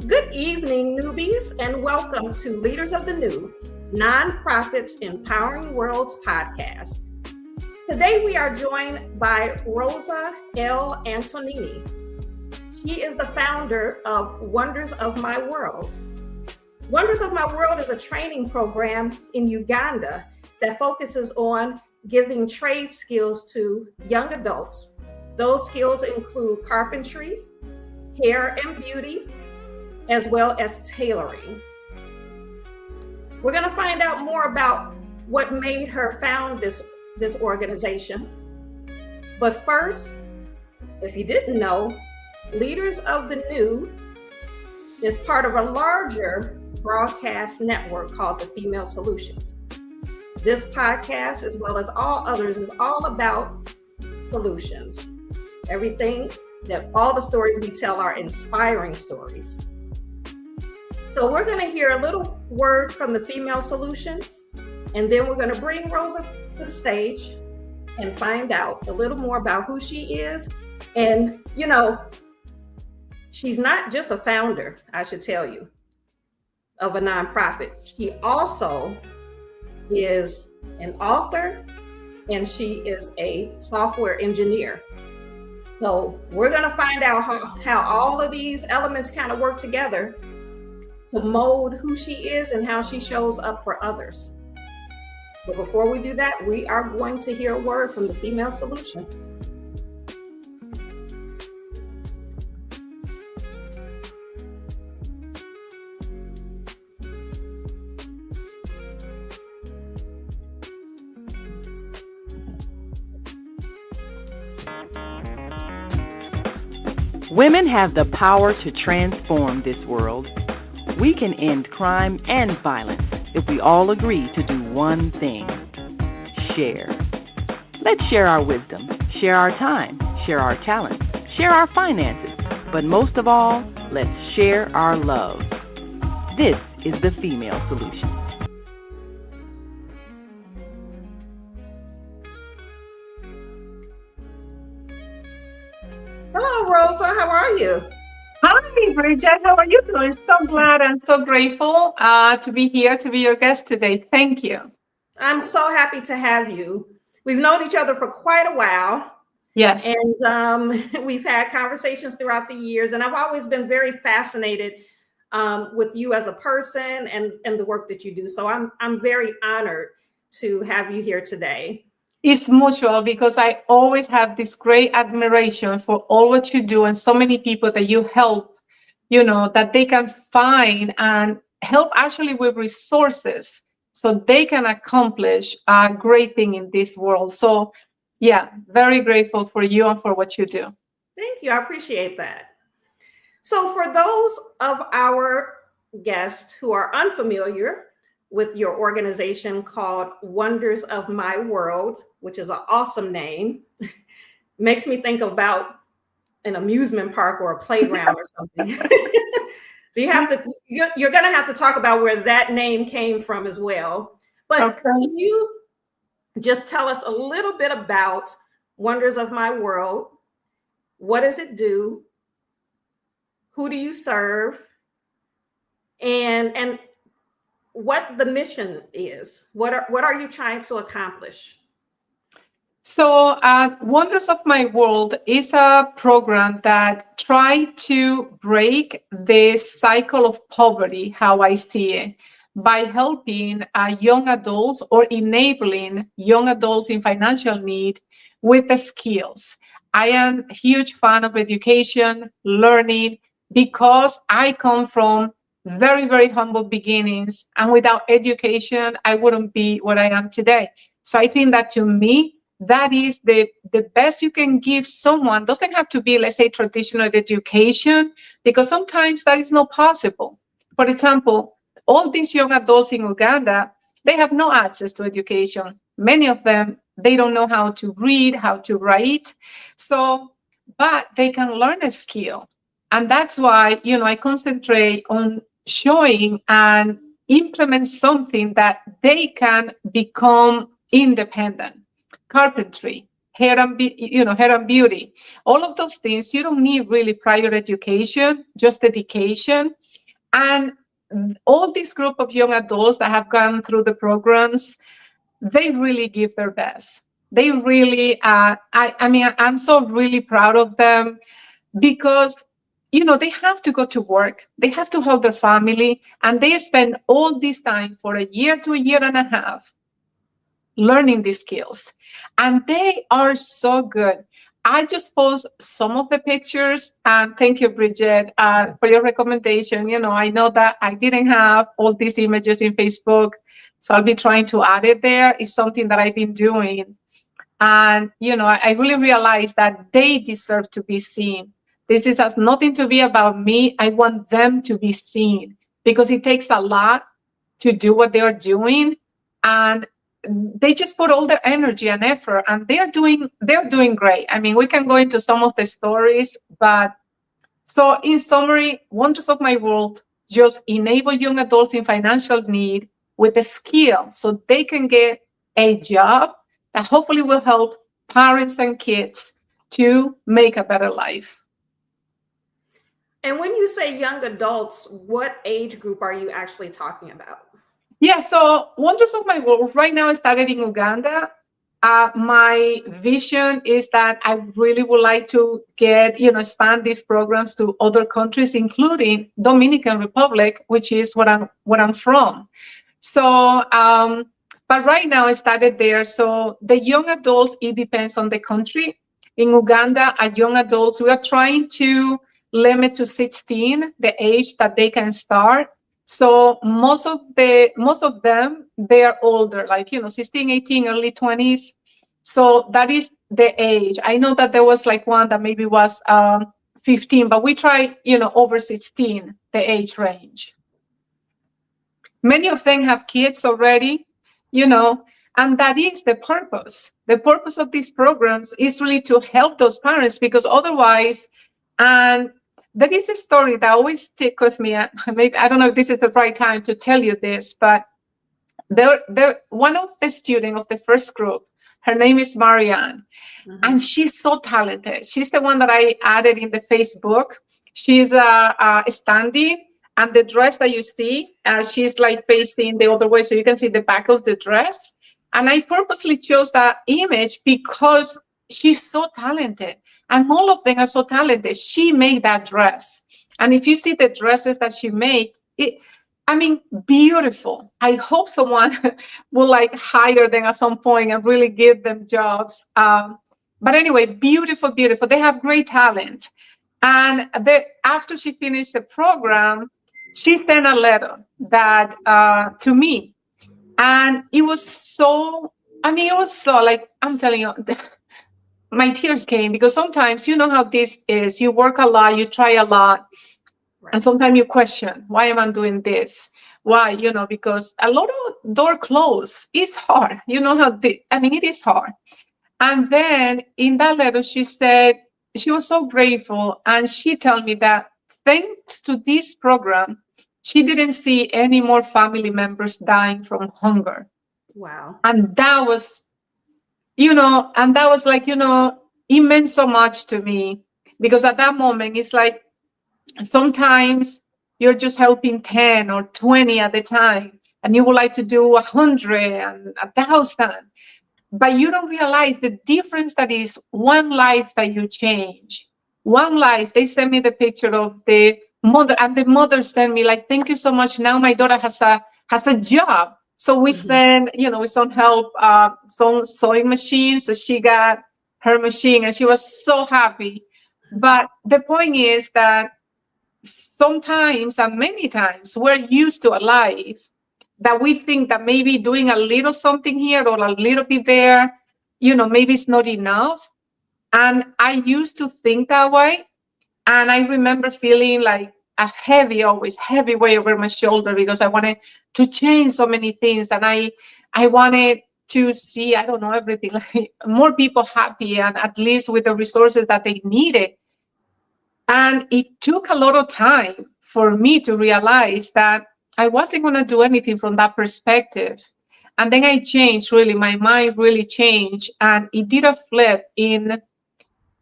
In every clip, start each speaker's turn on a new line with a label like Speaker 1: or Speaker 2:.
Speaker 1: Good evening, newbies, and welcome to Leaders of the New, Nonprofits Empowering Worlds podcast. Today we are joined by Rosa L. Antonini. She is the founder of Wonders of My World. Wonders of My World is a training program in Uganda that focuses on giving trade skills to young adults. Those skills include carpentry, hair and beauty, as well as tailoring. We're going to find out more about what made her found this organization. But first, if you didn't know, Leaders of the New is part of a larger broadcast network called the Female Solutions. This podcast, as well as all others, is all about solutions. All the stories we tell are inspiring stories. So we're going to hear a little word from the Female Solutions, and then we're going to bring Rosa to the stage and find out a little more about who she is. And, she's not just a founder, I should tell you, of a nonprofit. She also is an author, and she is a software engineer. So we're going to find out how all of these elements kind of work together to mold who she is and how she shows up for others. But before we do that, we are going to hear a word from the Female Solution.
Speaker 2: Women have the power to transform this world. We can end crime and violence if we all agree to do one thing: share. Let's share our wisdom, share our time, share our talents, share our finances, but most of all, let's share our love. This is the Female Solution.
Speaker 1: Hello, Rosa. How are you?
Speaker 3: Hi, Bridget. How are you doing? So glad and so grateful to be here, to be your guest today. Thank you.
Speaker 1: I'm so happy to have you. We've known each other for quite a while.
Speaker 3: Yes.
Speaker 1: And we've had conversations throughout the years, and I've always been very fascinated with you as a person and the work that you do. So I'm very honored to have you here today.
Speaker 3: It's mutual because I always have this great admiration for all what you do and so many people that you help, that they can find and help actually with resources so they can accomplish a great thing in this world. So yeah, very grateful for you and for what you do.
Speaker 1: Thank you. I appreciate that. So for those of our guests who are unfamiliar with your organization called Wonders of My World, which is an awesome name. Makes me think about an amusement park or a playground or something. So you're going to have to talk about where that name came from as well. But Can you just tell us a little bit about Wonders of My World? What does it do? Who do you serve? And what the mission is? What are you trying to accomplish?
Speaker 3: So Wonders of My World is a program that tries to break the cycle of poverty, how I see it, by helping young adults or enabling young adults in financial need with the skills. I am a huge fan of education, learning, because I come from very, very humble beginnings. And without education, I wouldn't be what I am today. So I think that to me, that is the best you can give someone. Doesn't have to be, let's say, traditional education, because sometimes that is not possible. For example, all these young adults in Uganda, they have no access to education. Many of them, they don't know how to read, how to write. But they can learn a skill. And that's why, I concentrate on showing and implement something that they can become independent. Carpentry, hair and beauty. All of those things, you don't need really prior education, just dedication. And all this group of young adults that have gone through the programs, they really give their best. They really, I'm so really proud of them because, they have to go to work. They have to help their family. And they spend all this time for a year to a year and a half learning these skills. And they are so good. I just post some of the pictures. And thank you, Bridget, for your recommendation. I know that I didn't have all these images in Facebook, so I'll be trying to add it there. It's something that I've been doing. And, I really realized that they deserve to be seen. This has nothing to be about me. I want them to be seen because it takes a lot to do what they're doing. And they just put all their energy and effort, and they're doing great. I mean, we can go into some of the stories, but so in summary, Wonders of My World just enable young adults in financial need with a skill so they can get a job that hopefully will help parents and kids to make a better life.
Speaker 1: And when you say young adults, what age group are you actually talking about?
Speaker 3: Yeah, so Wonders of My World right now started in Uganda. My vision is that I really would like to expand these programs to other countries, including Dominican Republic, which is what I'm from. So, but right now I started there. So the young adults, it depends on the country. In Uganda, at young adults, we are trying to limit to 16 the age that they can start. So most of them, they are older, like, 16, 18, early 20s. So that is the age. I know that there was like one that maybe was 15, but we try, over 16, the age range. Many of them have kids already, and that is the purpose. The purpose of these programs is really to help those parents, because otherwise, and there is a story that always stick with me. Maybe I don't know if this is the right time to tell you this, but one of the students of the first group, her name is Marianne, and she's so talented. She's the one that I added in the Facebook. She's standing, and the dress that you see, she's like facing the other way, so you can see the back of the dress. And I purposely chose that image because she's so talented, and all of them are so talented. She made that dress, and if you see the dresses that she made, beautiful. I hope someone will hire them at some point and really give them jobs. But anyway, beautiful. They have great talent. And after she finished the program, she sent a letter that to me, and it was so. I'm telling you. My tears came, because sometimes you know how this is. You work a lot, you try a lot, right. And sometimes you question, why am I doing this? Why? Because a lot of door closed. It's hard. It is hard. And then in that letter, she said she was so grateful, and she told me that thanks to this program, she didn't see any more family members dying from hunger.
Speaker 1: Wow.
Speaker 3: And that was it meant so much to me, because at that moment, it's like sometimes you're just helping 10 or 20 at a time, and you would like to do 100 and 1,000, but you don't realize the difference that is one life that you change. One life. They sent me the picture of the mother, and the mother sent me thank you so much. Now my daughter has a job. So we send help, some sewing machines. So she got her machine, and she was so happy. But the point is that sometimes, and many times, we're used to a life that we think that maybe doing a little something here or a little bit there, maybe it's not enough. And I used to think that way. And I remember feeling like a heavy weight over my shoulder, because I wanted to change so many things, and I wanted to see, I don't know, everything, more people happy, and at least with the resources that they needed. And it took a lot of time for me to realize that I wasn't going to do anything from that perspective. And then I changed, really, my mind really changed. And it did a flip in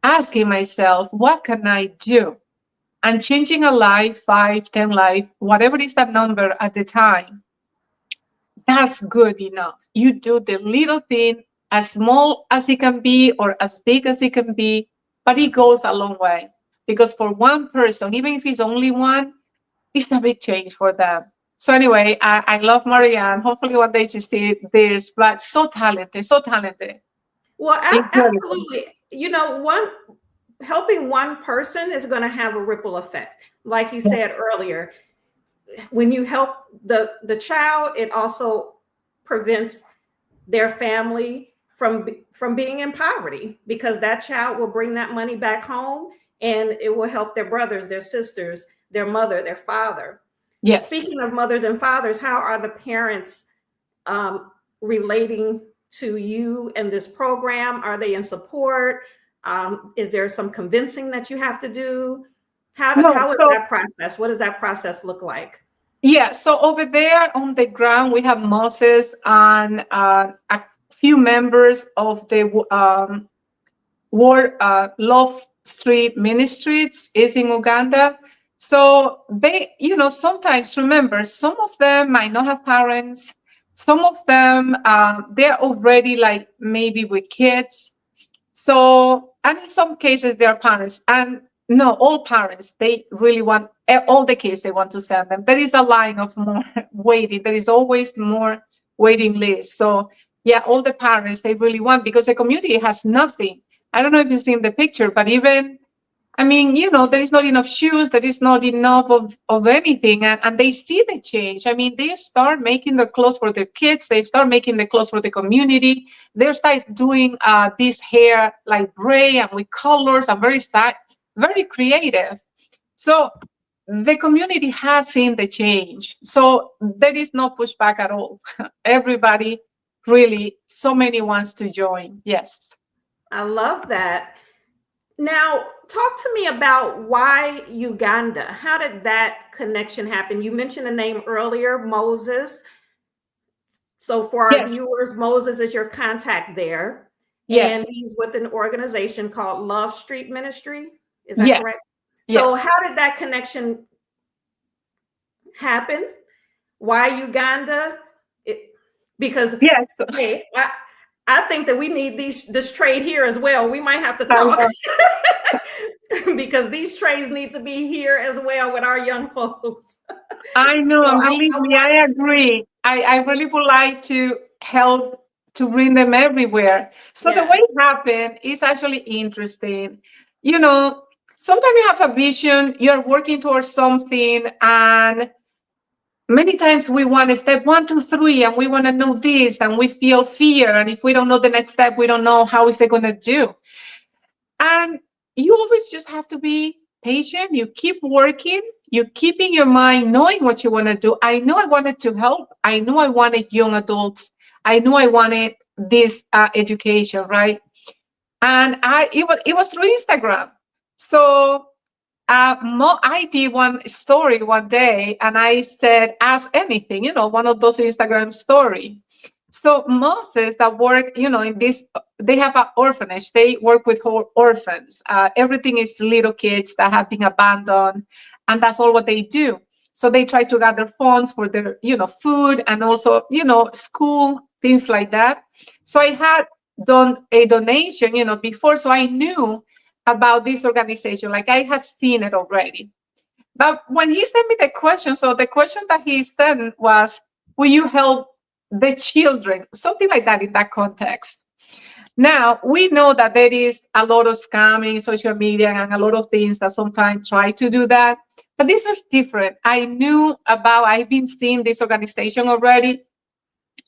Speaker 3: asking myself, what can I do? And changing a life, 5, 10 life, whatever is that number at the time, that's good enough. You do the little thing, as small as it can be or as big as it can be, but it goes a long way. Because for one person, even if it's only one, it's a big change for them. So anyway, I love Marianne. Hopefully one day she sees this, but so talented, so talented.
Speaker 1: Well,
Speaker 3: Incredible.
Speaker 1: absolutely. You know, helping one person is going to have a ripple effect. Like you
Speaker 3: Yes.
Speaker 1: said earlier, when you help the child, it also prevents their family from being in poverty, because that child will bring that money back home and it will help their brothers, their sisters, their mother, their father.
Speaker 3: Yes.
Speaker 1: Speaking of mothers and fathers, how are the parents relating to you and this program? Are they in support? Is there some convincing that you have to do? How is that process? What does that process look like?
Speaker 3: Yeah, so over there on the ground, we have Moses and a few members of the Love Street Ministries is in Uganda. So they, sometimes, remember, some of them might not have parents. Some of them, they're already like maybe with kids. So, and in some cases, they're parents. And no, all parents, they really want, all the kids, they want to send them. There is a line of more waiting. There is always more waiting list. So, yeah, all the parents, they really want, because the community has nothing. I don't know if you've seen the picture, but even, I mean, there is not enough shoes, there is not enough of anything. And they see the change. I mean, they start making their clothes for their kids. They start making the clothes for the community. They start doing this hair like braid and with colors and very creative. So the community has seen the change. So there is no pushback at all. Everybody really, so many wants to join. Yes.
Speaker 1: I love that. Now, talk to me about why Uganda. How did that connection happen? You mentioned a name earlier, Moses. So for our
Speaker 3: Yes.
Speaker 1: viewers, Moses is your contact there.
Speaker 3: Yes.
Speaker 1: And he's with an organization called Love Street Ministry. Is that
Speaker 3: Yes.
Speaker 1: correct? So
Speaker 3: Yes.
Speaker 1: how did that connection happen? Why Uganda? Because
Speaker 3: yes,
Speaker 1: hey, I think that we need this trade here as well. We might have to talk because these trades need to be here as well with our young folks.
Speaker 3: I know,
Speaker 1: So
Speaker 3: and believe me, I agree. I really would like to help to bring them everywhere. So the way it happened is actually interesting. Sometimes you have a vision, you're working towards something, and many times we want to step 1, 2, 3, and we want to know this, and we feel fear. And if we don't know the next step, we don't know how is it going to do. And you always just have to be patient. You keep working. You keep in your mind knowing what you want to do. I know I wanted to help. I know I wanted young adults. I knew I wanted this education, right? And it was through Instagram. So I did one story one day, and I said, "Ask anything," one of those Instagram story. So Moses that work, in this, they have an orphanage. They work with orphans. Everything is little kids that have been abandoned, and that's all what they do. So they try to gather funds for their, food and also, school, things like that. So I had done a donation, before, so I knew about this organization. Like I have seen it already. But when he sent me the question, so the question that he sent was, will you help the children? Something like that in that context. Now, we know that there is a lot of scamming, social media, and a lot of things that sometimes try to do that. But this was different. I've been seeing this organization already.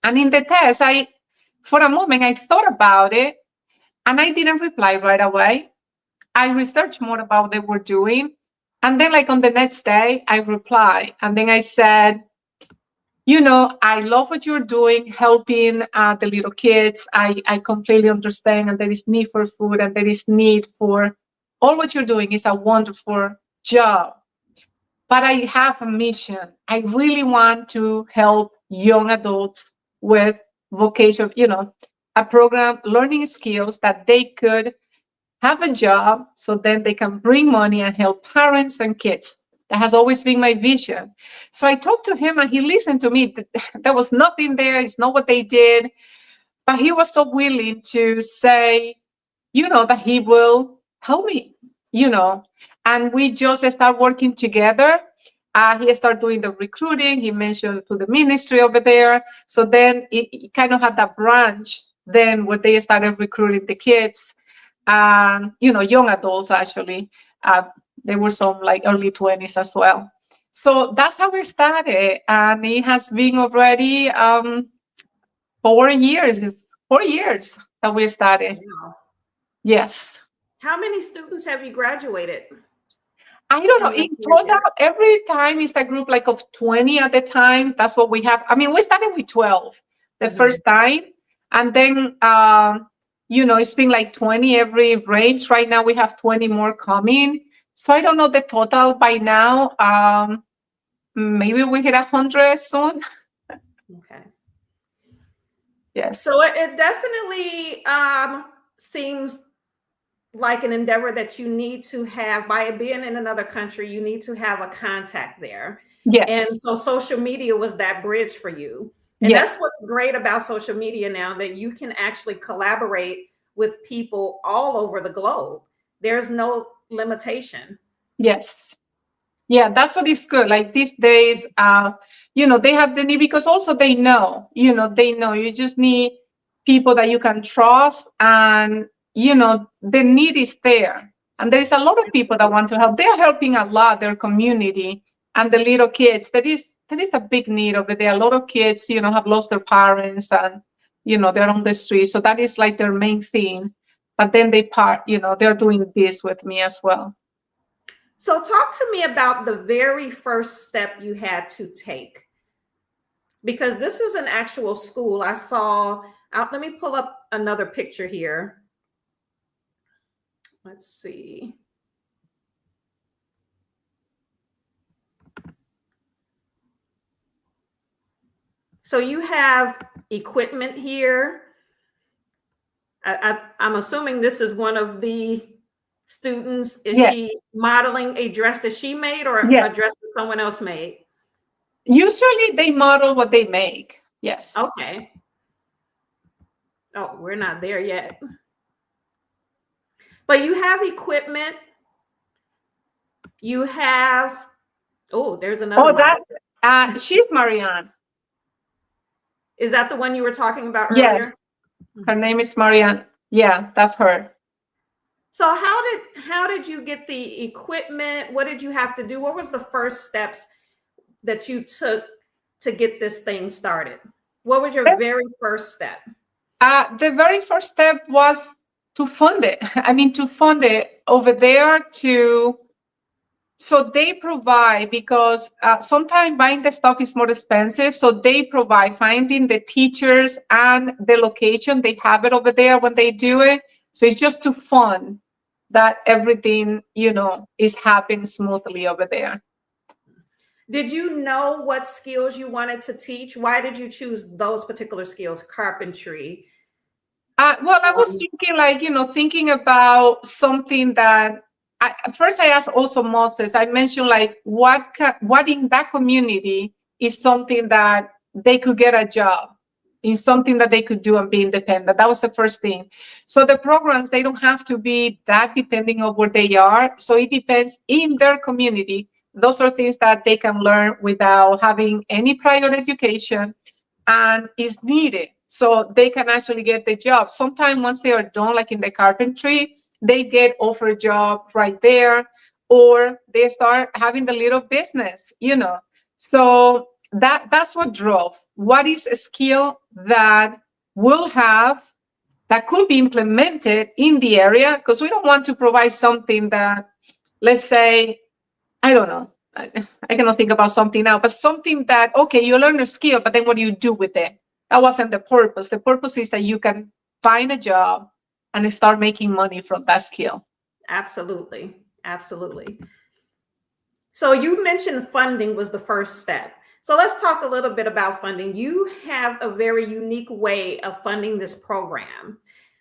Speaker 3: And in the test, for a moment, I thought about it, and I didn't reply right away. I researched more about what they were doing. And then like on the next day, I replied. And then I said, I love what you're doing, helping the little kids. I completely understand. And there is need for food, and there is need for all what you're doing is a wonderful job. But I have a mission. I really want to help young adults with vocation, a program, learning skills that they could have a job so then they can bring money and help parents and kids. That has always been my vision. So I talked to him and he listened to me. There was nothing there. It's not what they did. But he was so willing to say, that he will help me, and we just start working together. He started doing the recruiting. He mentioned to the ministry over there. So then it kind of had that branch then where they started recruiting the kids, young adults actually. There were some like early 20s as well. So that's how we started. And it has been already 4 years. It's 4 years that we started.
Speaker 1: Wow.
Speaker 3: Yes.
Speaker 1: How many students have you graduated?
Speaker 3: I don't know. In total, every time it's a group like of 20 at the time. That's what we have. I mean, we started with 12 the first time. And then, it's been like 20 every range. Right now, we have 20 more coming. So I don't know the total by now. Maybe we hit 100 soon.
Speaker 1: Okay.
Speaker 3: Yes.
Speaker 1: So it definitely seems like an endeavor that you need to have. By being in another country, you need to have a contact there.
Speaker 3: Yes.
Speaker 1: And so social media was that bridge for you. And that's what's great about social media now, that you can actually collaborate with people all over the globe. There's no limitation.
Speaker 3: Yes. Yeah, that's what is good. Like these days, they have the need, because also they know you just need people that you can trust, and the need is there. And there is a lot of people that want to help. They're helping a lot their community and the little kids. That is a big need over there. A lot of kids, have lost their parents, and they're on the street. So that is like their main thing. But then they're doing this with me as well.
Speaker 1: So talk to me about the very first step you had to take, because this is an actual school. I saw, let me pull up another picture here. Let's see. So you have equipment here. I'm assuming this is one of the students. Is she modeling a dress that she made, or a dress that someone else made?
Speaker 3: Usually they model what they make. Yes.
Speaker 1: Okay. Oh, we're not there yet. But you have equipment. You have, there's another one.
Speaker 3: She's Marianne.
Speaker 1: Is that the one you were talking about earlier?
Speaker 3: Yes. Her name is Marianne. Yeah, that's her.
Speaker 1: So how did you get the equipment? What did you have to do? What was the first steps that you took to get this thing started? What was your very first step?
Speaker 3: The very first step was to fund it. To fund it over there so they provide, because sometimes buying the stuff is more expensive. So they provide finding the teachers and the location. They have it over there when they do it. So it's just to fund that everything, is happening smoothly over there.
Speaker 1: Did you know what skills you wanted to teach? Why did you choose those particular skills? Carpentry.
Speaker 3: Well, I was thinking about something that first I asked also Moses. I mentioned what in that community is something that they could get a job, in something that they could do and be independent. That was the first thing. So the programs, they don't have to be that depending on where they are. So it depends in their community. Those are things that they can learn without having any prior education, and is needed. So they can actually get the job. Sometimes once they are done, like in the carpentry, they get offered a job right there, or they start having the little business, So that's what drove. What is a skill that will have, that could be implemented in the area? Because we don't want to provide something that, let's say, I don't know, I cannot think about something now, but something that, okay, you learn a skill, but then what do you do with it? That wasn't the purpose. The purpose is that you can find a job and start making money from that skill.
Speaker 1: Absolutely. Absolutely. So you mentioned funding was the first step. So let's talk a little bit about funding. You have a very unique way of funding this program,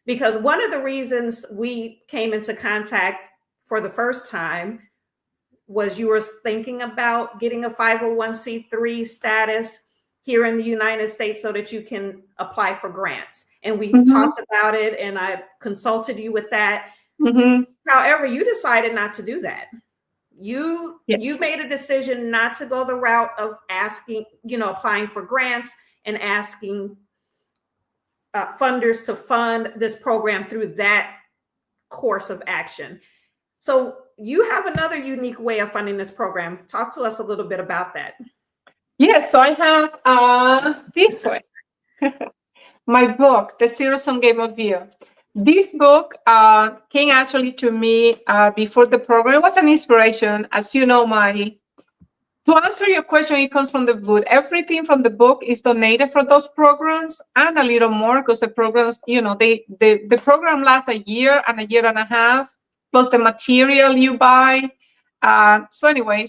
Speaker 1: because one of the reasons we came into contact for the first time was you were thinking about getting a 501c3 status here in the United States so that you can apply for grants. And we talked about it, and I consulted you with that. However, you decided not to do that. You made a decision not to go the route of asking, applying for grants and asking funders to fund this program through that course of action. So you have another unique way of funding this program. Talk to us a little bit about that.
Speaker 3: Yes, so I have this way. My book, The Zero-Sum Game of You. This book came actually to me before the program. It was an inspiration. As you know, to answer your question, it comes from the book. Everything from the book is donated for those programs and a little more, because the programs, the program lasts a year and a half, plus the material you buy. So anyway,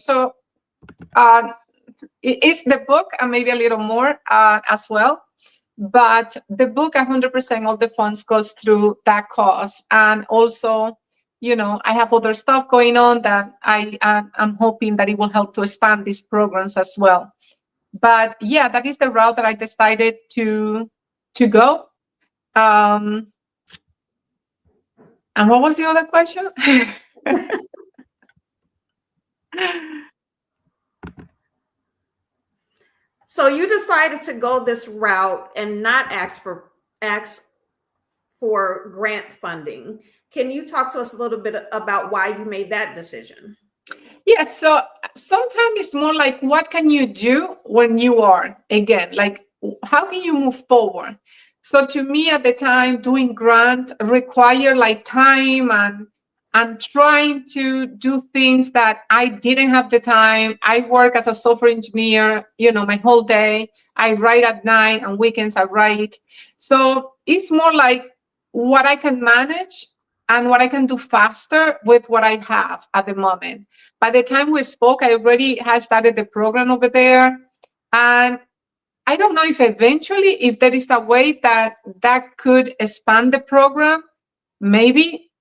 Speaker 3: it's the book and maybe a little more as well. But the book, 100% of the funds goes through that cause. And also, I have other stuff going on that I'm hoping that it will help to expand these programs as well. But yeah, that is the route that I decided to go. And what was the other question?
Speaker 1: So you decided to go this route and not ask for grant funding. Can you talk to us a little bit about why you made that decision?
Speaker 3: Yes, so sometimes it's more like, what can you do when you are, again, like, how can you move forward? So to me at the time, doing grant required like time and trying to do things that I didn't have the time. I work as a software engineer, my whole day. I write at night, and weekends I write. So it's more like what I can manage and what I can do faster with what I have at the moment. By the time we spoke, I already had started the program over there. And I don't know if eventually, if there is a way that could expand the program, maybe.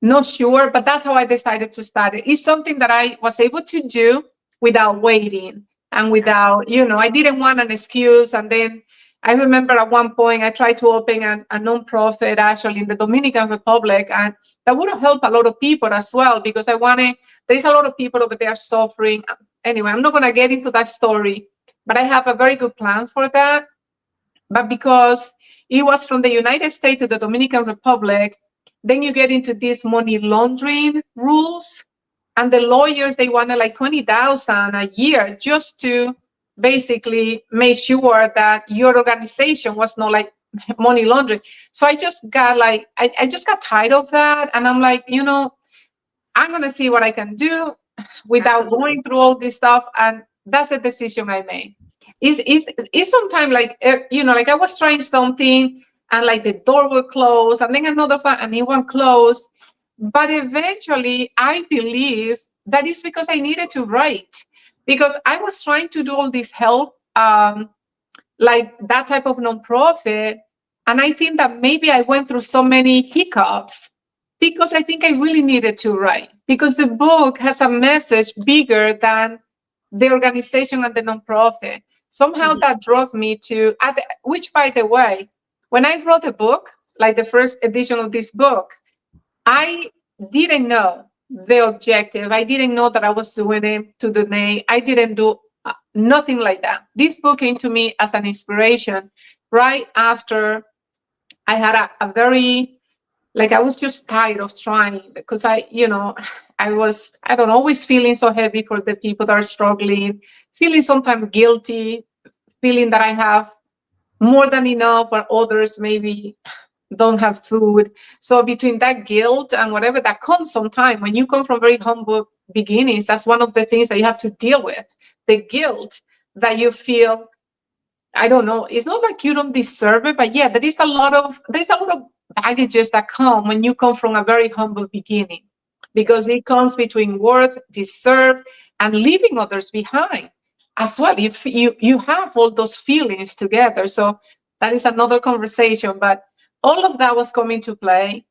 Speaker 3: Not sure, but that's how I decided to start it. It's something that I was able to do without waiting and without, I didn't want an excuse. And then I remember at one point I tried to open a nonprofit actually in the Dominican Republic, and that would have helped a lot of people as well, because there's a lot of people over there suffering. Anyway, I'm not going to get into that story, but I have a very good plan for that. But because it was from the United States to the Dominican Republic, then you get into these money laundering rules, and the lawyers, they wanted like $20,000 a year just to basically make sure that your organization was not like money laundering. So I just got I just got tired of that, and I'm like, I'm gonna see what I can do without going through all this stuff, and that's the decision I made. It's sometimes like like I was trying something, and like the door will close, and then another one, and it won't close. But eventually, I believe that is because I needed to write, because I was trying to do all this help, like that type of nonprofit. And I think that maybe I went through so many hiccups because I think I really needed to write, because the book has a message bigger than the organization and the nonprofit. Somehow that drove me to, which by the way, when I wrote the book, like the first edition of this book, I didn't know the objective. I didn't know that I was doing it to donate. I didn't do nothing like that. This book came to me as an inspiration right after I had a very, I was just tired of trying, because I was, I don't know, always feeling so heavy for the people that are struggling, feeling sometimes guilty, feeling that I have more than enough, or others maybe don't have food. So between that guilt and whatever that comes sometime, when you come from very humble beginnings, that's one of the things that you have to deal with. The guilt that you feel, I don't know, it's not like you don't deserve it, but yeah, there's a lot of baggages that come when you come from a very humble beginning, because it comes between worth, deserve, and leaving others behind. as well, if you have all those feelings together. So that is another conversation, but all of that was coming to play.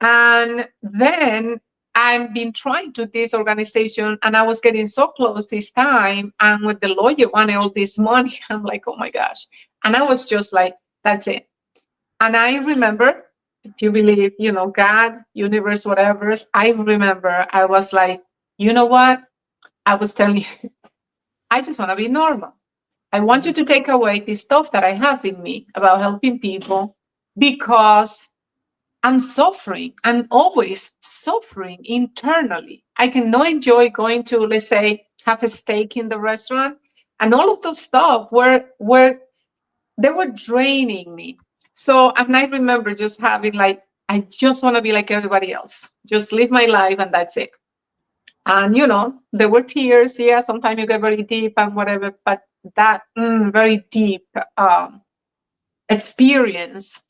Speaker 3: And then I've been trying to this organization, and I was getting so close this time. And when the lawyer wanted all this money, I'm like, oh my gosh. And I was just like, that's it. And I remember, if you believe, God, universe, whatever, I remember I was like, you know what? I was telling you, I just want to be normal. I want you to take away this stuff that I have in me about helping people, because I'm suffering. I'm always suffering internally. I cannot enjoy going to, let's say, have a steak in the restaurant, and all of those stuff were they were draining me. So, and I remember just having like, I just want to be like everybody else, just live my life, and that's it. And there were tears. Yeah, sometimes you get very deep and whatever, but that very deep experience.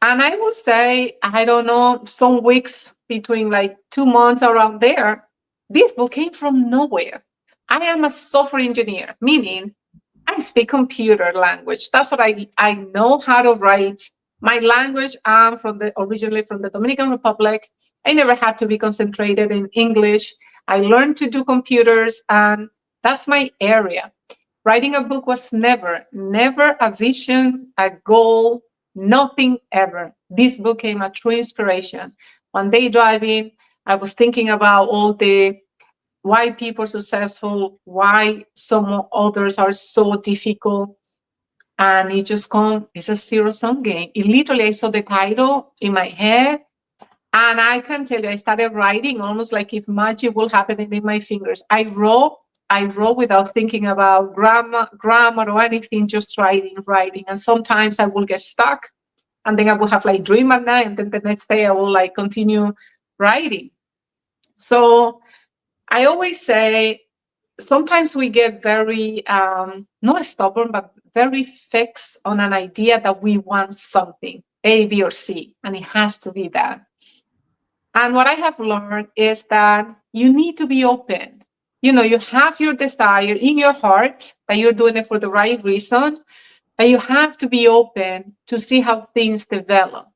Speaker 3: And I will say, I don't know, some weeks between like 2 months around there, this book came from nowhere. I am a software engineer, meaning I speak computer language. That's what I know how to write. My language, I'm originally from the Dominican Republic. I never had to be concentrated in English. I learned to do computers, and that's my area. Writing a book was never a vision, a goal, nothing ever. This book came a true inspiration. One day driving, I was thinking about all the why people are successful, why some others are so difficult. And it just it's a zero-sum game. It literally, I saw the title in my head, and I can tell you, I started writing almost like if magic will happen in my fingers. I wrote without thinking about grammar or anything, just writing. And sometimes I will get stuck, and then I will have like dream at night, and then the next day I will like continue writing. So I always say, sometimes we get very, not stubborn, but very fixed on an idea that we want something, A, B, or C, and it has to be that. And what I have learned is that you need to be open. You have your desire in your heart that you're doing it for the right reason, but you have to be open to see how things develop.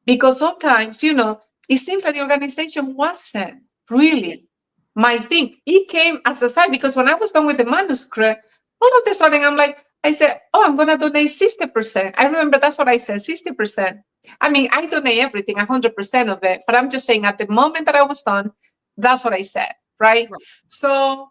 Speaker 3: Because sometimes, it seems that the organization wasn't really my thing. It came as a side, because when I was done with the manuscript, all of a sudden I said, oh, I'm going to donate 60%. I remember that's what I said, 60%. I mean, I donate everything, 100% of it. But I'm just saying, at the moment that I was done, that's what I said, right? So,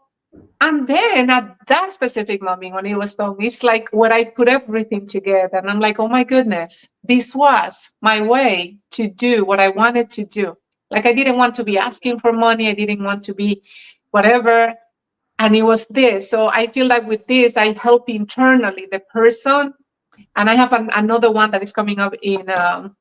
Speaker 3: and then at that specific moment when it was done, it's like where I put everything together. And I'm like, oh my goodness, this was my way to do what I wanted to do. Like, I didn't want to be asking for money. I didn't want to be whatever. And it was this. So I feel like with this, I help internally the person. And I have another one that is coming up in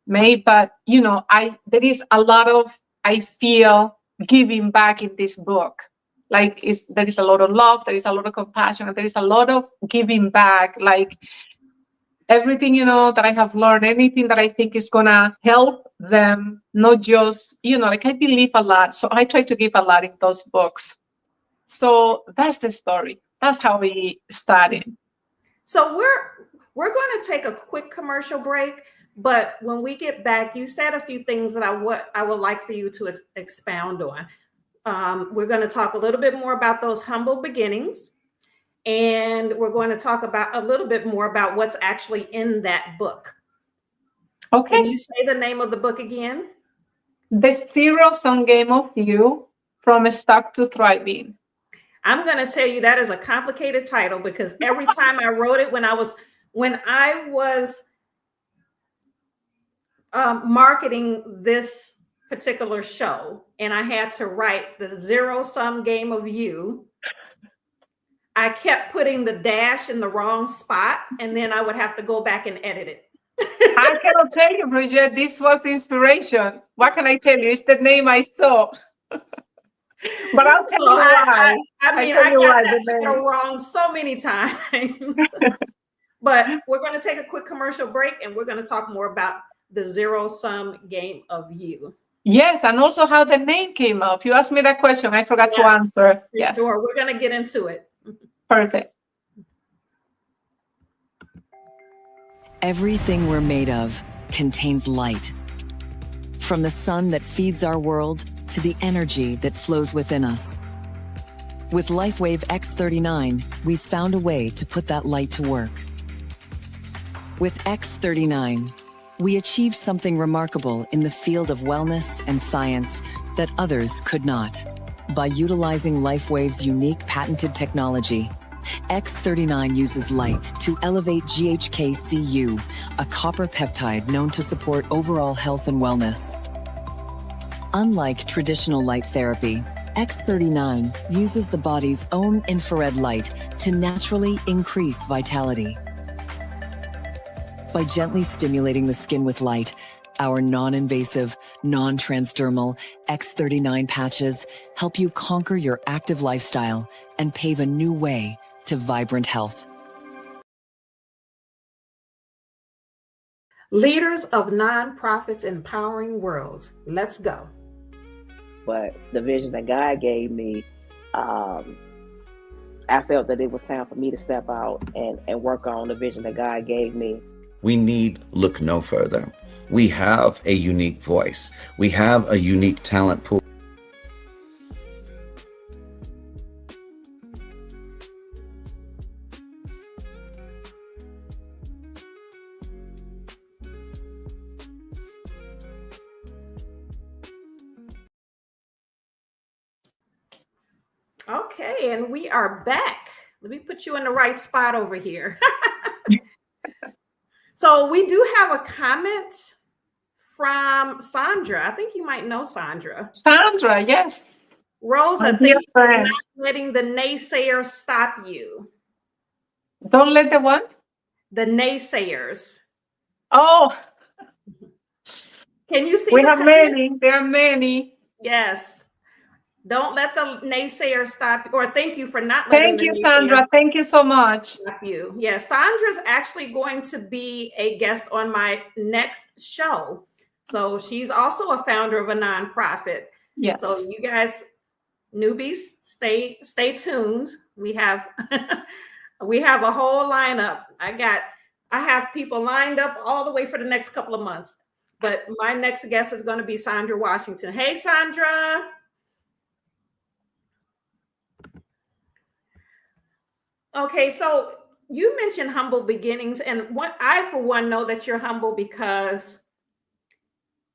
Speaker 3: May. But, there is a lot of, I feel, giving back in this book. Like, there is a lot of love, there is a lot of compassion, and there is a lot of giving back. Like, everything, that I have learned, anything that I think is going to help them, not just, like, I believe a lot. So I try to give a lot in those books. So that's the story. That's how we started.
Speaker 1: So we're going to take a quick commercial break, but when we get back, you said a few things that I would like for you to expound on. We're going to talk a little bit more about those humble beginnings, and we're going to talk about a little bit more about what's actually in that book.
Speaker 3: Okay.
Speaker 1: Can you say the name of the book again?
Speaker 3: The Zero-Sum Game of You, From Stuck to Thriving.
Speaker 1: I'm going to tell you that is a complicated title, because every time I wrote it, when I was marketing this particular show, and I had to write the Zero-Sum Game of You, I kept putting the dash in the wrong spot, and then I would have to go back and edit it.
Speaker 3: I cannot tell you, Bridget, this was the inspiration. What can I tell you? It's the name I saw. But I'll tell you why.
Speaker 1: I got that wrong so many times. But we're going to take a quick commercial break, and we're going to talk more about the Zero-Sum Game of You.
Speaker 3: Yes, and also how the name came up. You asked me that question. I forgot to answer. Yes.
Speaker 1: Sure. We're going to get into it.
Speaker 3: Perfect.
Speaker 4: Everything we're made of contains light. From the sun that feeds our world to the energy that flows within us. With LifeWave X39, we've found a way to put that light to work. With X39, we achieved something remarkable in the field of wellness and science that others could not. By utilizing LifeWave's unique patented technology, X39 uses light to elevate GHK-Cu, a copper peptide known to support overall health and wellness. Unlike traditional light therapy, X39 uses the body's own infrared light to naturally increase vitality. By gently stimulating the skin with light, our non-invasive, non-transdermal X39 patches help you conquer your active lifestyle and pave a new way to vibrant health.
Speaker 1: Leaders of nonprofits empowering worlds. Let's go.
Speaker 5: But the vision that God gave me, I felt that it was time for me to step out and work on the vision that God gave me.
Speaker 6: We need look no further. We have a unique voice. We have a unique talent pool.
Speaker 1: Okay, and we are back. Let me put you in the right spot over here. So we do have a comment from Sandra. I think you might know Sandra.
Speaker 3: Sandra, yes.
Speaker 1: Rosa,
Speaker 3: My
Speaker 1: thank
Speaker 3: dear
Speaker 1: you for
Speaker 3: friend.
Speaker 1: not letting the naysayers stop you.
Speaker 3: Don't let the what?
Speaker 1: The naysayers.
Speaker 3: Oh,
Speaker 1: Can you see
Speaker 3: we
Speaker 1: the
Speaker 3: have
Speaker 1: comment?
Speaker 3: many. There are many.
Speaker 1: Yes. Don't let the naysayers stop you. Or thank you for not letting
Speaker 3: Thank
Speaker 1: the
Speaker 3: you,
Speaker 1: naysayers
Speaker 3: Sandra. Thank you so much.
Speaker 1: stop you. Yeah, Sandra's actually going to be a guest on my next show. So she's also a founder of a nonprofit.
Speaker 3: Yes.
Speaker 1: So you guys, newbies, stay tuned. We have we have a whole lineup. I have people lined up all the way for the next couple of months. But my next guest is going to be Sandra Washington. Hey, Sandra. Okay, so you mentioned humble beginnings, and what I, for one, know that you're humble because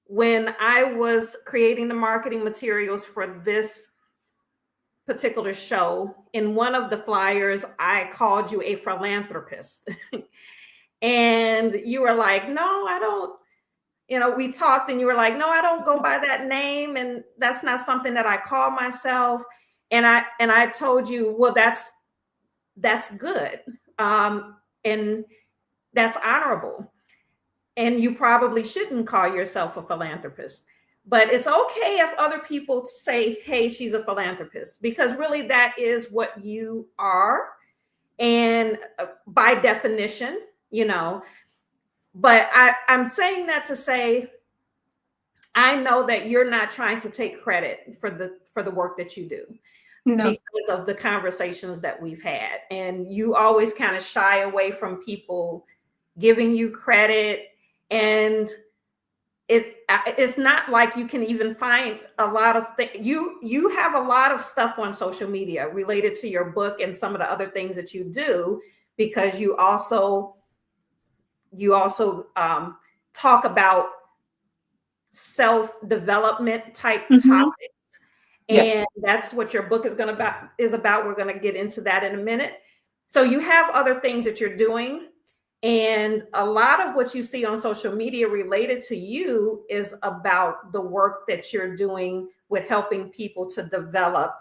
Speaker 1: when I was creating the marketing materials for this particular show, in one of the flyers, I called you a philanthropist. And you were like, no, I don't, we talked and you were like, no, I don't go by that name. And that's not something that I call myself. And I told you, well, that's good. And that's honorable. And you probably shouldn't call yourself a philanthropist, but it's okay if other people say, hey, she's a philanthropist, because really that is what you are. And by definition, but I'm saying that to say, I know that you're not trying to take credit for the work that you do. No. Because of the conversations that we've had. And you always kind of shy away from people giving you credit. And it's not like you can even find a lot of things. You have a lot of stuff on social media related to your book and some of the other things that you do, because you also talk about self-development type topics. Yes. And that's what your book is about. We're going to get into that in a minute. So you have other things that you're doing. And a lot of what you see on social media related to you is about the work that you're doing with helping people to develop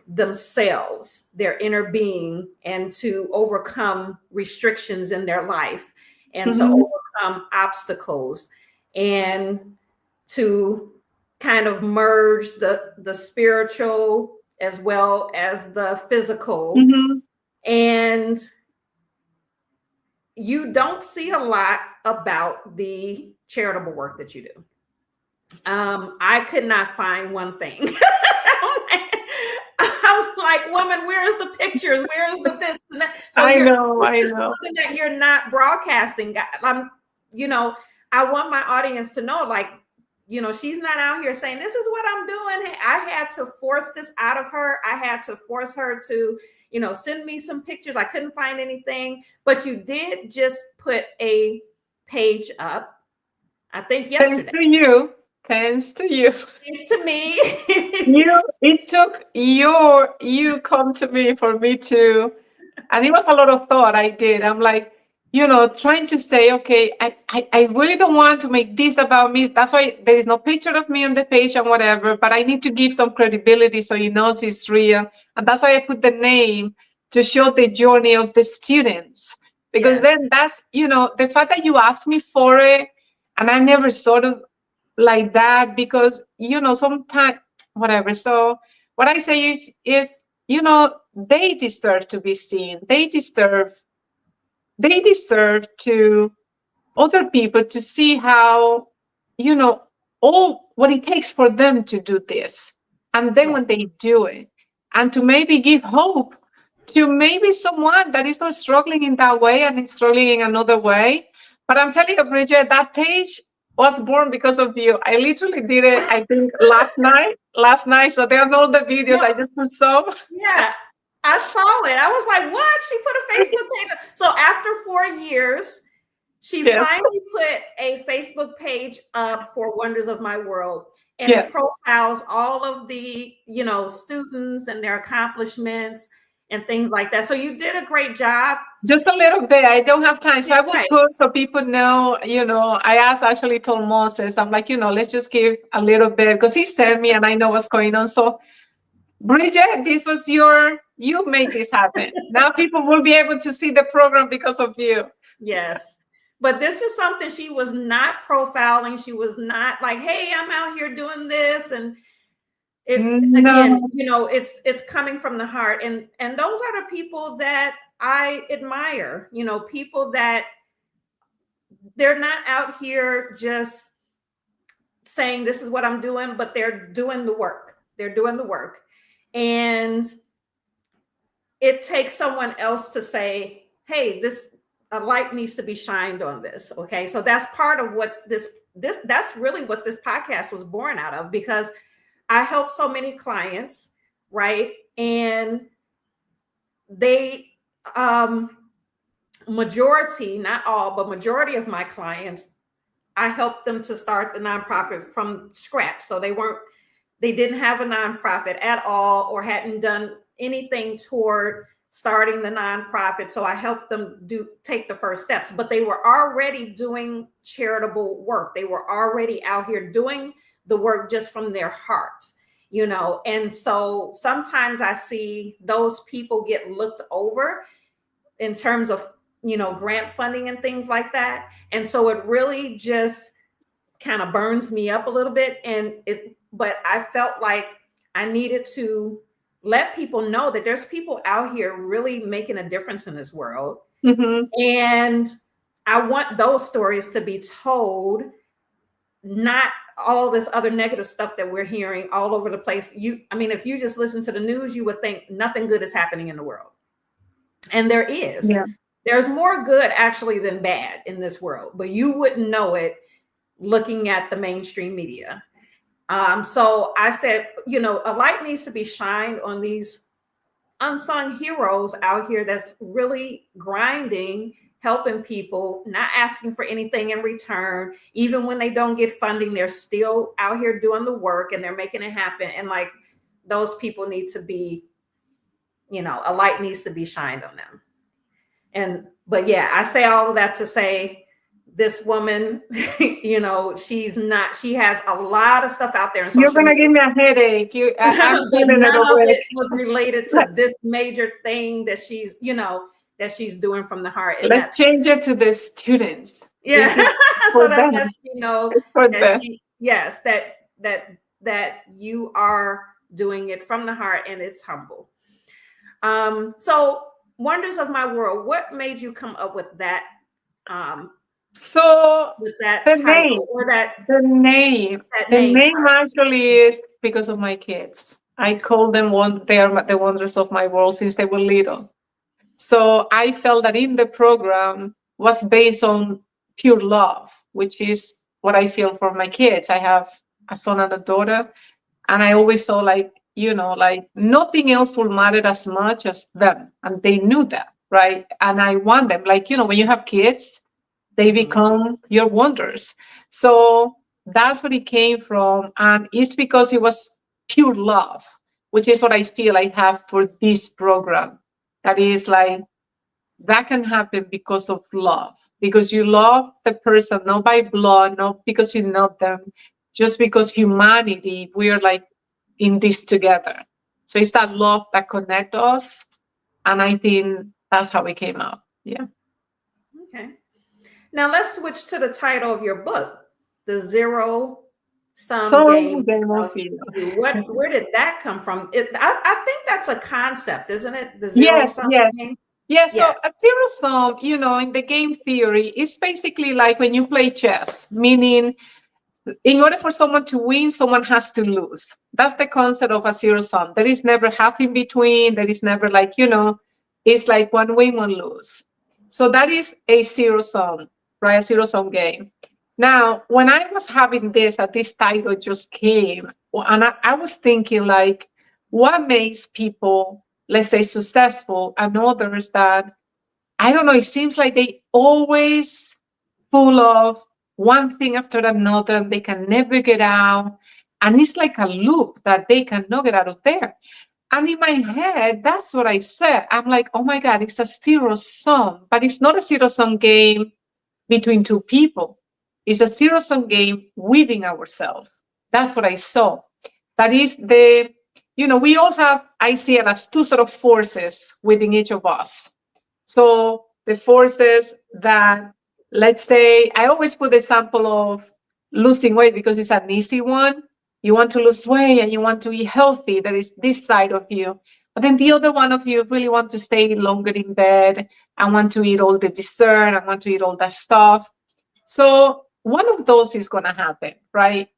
Speaker 1: themselves, their inner being, and to overcome restrictions in their life, and to overcome obstacles, and to kind of merge the spiritual as well as the physical. And you don't see a lot about the charitable work that you do. I could not find one thing. I'm like, woman, where is the pictures? Where is the this and that? So
Speaker 3: I
Speaker 1: this
Speaker 3: know.
Speaker 1: is something that you're not broadcasting. I want my audience to know, like, she's not out here saying, this is what I'm doing. Hey, I had to force this out of her. I had to force her to, send me some pictures. I couldn't find anything, but you did just put a page up, I think yesterday.
Speaker 3: Thanks to you.
Speaker 1: Thanks to me.
Speaker 3: It took you come to me for me to, and it was a lot of thought I did. I'm like, trying to say, okay, I really don't want to make this about me. That's why there is no picture of me on the page and whatever, but I need to give some credibility so he knows it's real. And that's why I put the name to show the journey of the students. Because then that's, the fact that you asked me for it, and I never sort of like that, because, sometimes, whatever. So what I say is, they deserve to be seen. They deserve to other people to see how, all what it takes for them to do this. And then when they do it, and to maybe give hope to maybe someone that is not struggling in that way and is struggling in another way. But I'm telling you, Bridget, that page was born because of you. I literally did it, I think, last night. So there are all the videos. I just put some.
Speaker 1: Yeah, I saw it. I was like, what? She put a Facebook page up. So after 4 years, she finally put a Facebook page up for Wonders of My World. And it profiles all of the, students and their accomplishments and things like that. So you did a great job.
Speaker 3: Just a little bit. I don't have time. So I will put so people know, I actually told Moses, I'm like, let's just give a little bit, because he sent me and I know what's going on. So Bridget, this was you made this happen. Now people will be able to see the program because of you.
Speaker 1: Yes. But this is something she was not profiling. She was not like, hey, I'm out here doing this. And again, it's coming from the heart. And those are the people that I admire, people that they're not out here just saying this is what I'm doing, but they're doing the work. And it takes someone else to say, hey, a light needs to be shined on this. Okay. So that's part of what that's really what this podcast was born out of, because I help so many clients, right? And they, majority, not all, but majority of my clients, I helped them to start the nonprofit from scratch. So they didn't have a nonprofit at all, or hadn't done anything toward starting the nonprofit. So I helped them take the first steps, but they were already doing charitable work. They were already out here doing the work just from their hearts, and so sometimes I see those people get looked over in terms of, grant funding and things like that. And so it really just kind of burns me up a little bit. But I felt like I needed to let people know that there's people out here really making a difference in this world. Mm-hmm. And I want those stories to be told, not all this other negative stuff that we're hearing all over the place. If you just listen to the news, you would think nothing good is happening in the world. And there is. Yeah. There's more good actually than bad in this world, but you wouldn't know it looking at the mainstream media. So I said, a light needs to be shined on these unsung heroes out here that's really grinding, helping people, not asking for anything in return. Even when they don't get funding, they're still out here doing the work and they're making it happen. And like, those people need to be, a light needs to be shined on them. But yeah, I say all of that to say, this woman, she has a lot of stuff out there.
Speaker 3: You're going to give me a headache.
Speaker 1: But none of it was related to this major thing that she's, that she's doing from the heart. And
Speaker 3: let's change it to the students.
Speaker 1: Yeah. So that lets
Speaker 3: it's for them.
Speaker 1: that you are doing it from the heart, and it's humble. So Wonders of My World, what made you come up with that? With that
Speaker 3: the
Speaker 1: title,
Speaker 3: name,
Speaker 1: or that
Speaker 3: the name, actually is because of my kids. I call them they are the wonders of my world since they were little. So I felt that in the program was based on pure love, which is what I feel for my kids. I have a son and a daughter, and I always saw like, like nothing else will matter as much as them. And they knew that, right? And I want them, like, when you have kids, they become your wonders. So that's what it came from. And it's because it was pure love, which is what I feel I have for this program. That is like, that can happen because of love, because you love the person, not by blood, not because you know them, just because humanity, we are like in this together. So it's that love that connects us. And I think that's how we came out. Yeah.
Speaker 1: Okay. Now let's switch to the title of your book, The Zero Sum Game of You. Where did that come from? I think that's a concept, isn't it? The zero sum game.
Speaker 3: Yeah, so a zero sum, in the game theory, is basically like when you play chess, meaning in order for someone to win, someone has to lose. That's the concept of a zero sum. There is never half in between. There is never like, it's like one win, one lose. So that is a zero sum, right? A zero sum game. Now, when I was having this title just came, and I was thinking like, what makes people, let's say, successful and others that, I don't know, it seems like they always full of one thing after another and they can never get out. And it's like a loop that they cannot get out of there. And in my head, that's what I said. I'm like, oh my God, it's a zero sum, but it's not a zero sum game between two people. It's a zero sum game within ourselves. That's what I saw. That is we all have, I see it as two sort of forces within each of us. So the forces that, let's say, I always put the example of losing weight because it's an easy one. You want to lose weight and you want to be healthy. That is this side of you. But then the other one of you really want to stay longer in bed and want to eat all the dessert and want to eat all that stuff. So one of those is going to happen, right?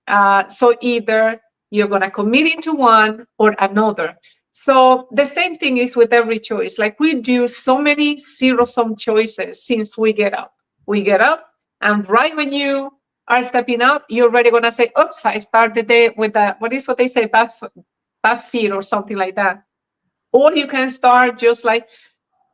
Speaker 3: So either you're going to commit into one or another. So the same thing is with every choice. Like we do so many zero-sum choices since we get up. We get up, and right when you are stepping up, you're already going to say, oops, I start the day with a, what they say, bad feet or something like that. Or you can start just like,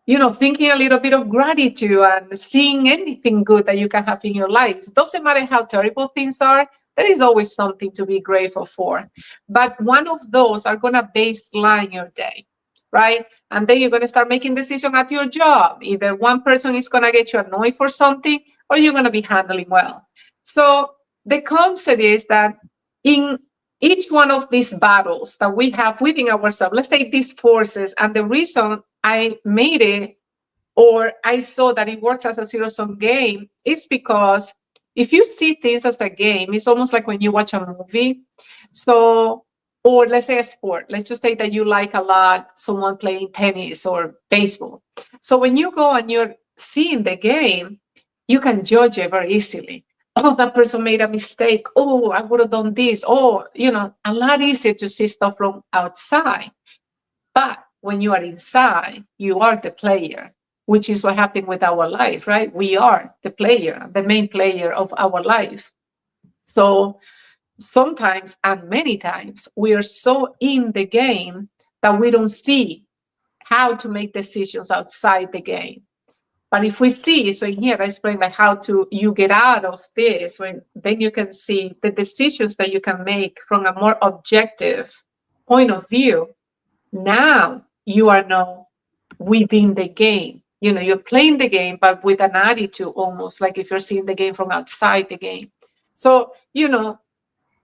Speaker 3: thinking a little bit of gratitude and seeing anything good that you can have in your life. Doesn't matter how terrible things are, there is always something to be grateful for. But one of those are going to baseline your day, right? And then you're going to start making decisions at your job. Either one person is going to get you annoyed for something, or you're going to be handling well. So the concept is that in each one of these battles that we have within ourselves, let's take these forces, and the reason I made it, or I saw that it works as a zero-sum game, is because if you see things as a game, it's almost like when you watch a movie. So, or let's say a sport. Let's just say that you like a lot someone playing tennis or baseball. So when you go and you're seeing the game, you can judge it very easily. Oh, that person made a mistake. Oh, I would have done this. Oh, a lot easier to see stuff from outside. But when you are inside, you are the player, which is what happened with our life, right? We are the player, the main player of our life. So sometimes, and many times, we are so in the game that we don't see how to make decisions outside the game. But if we see, so in here I explain like how you get out of this, then you can see the decisions that you can make from a more objective point of view. Now you are now within the game. You're playing the game, but with an attitude, almost like if you're seeing the game from outside the game. So,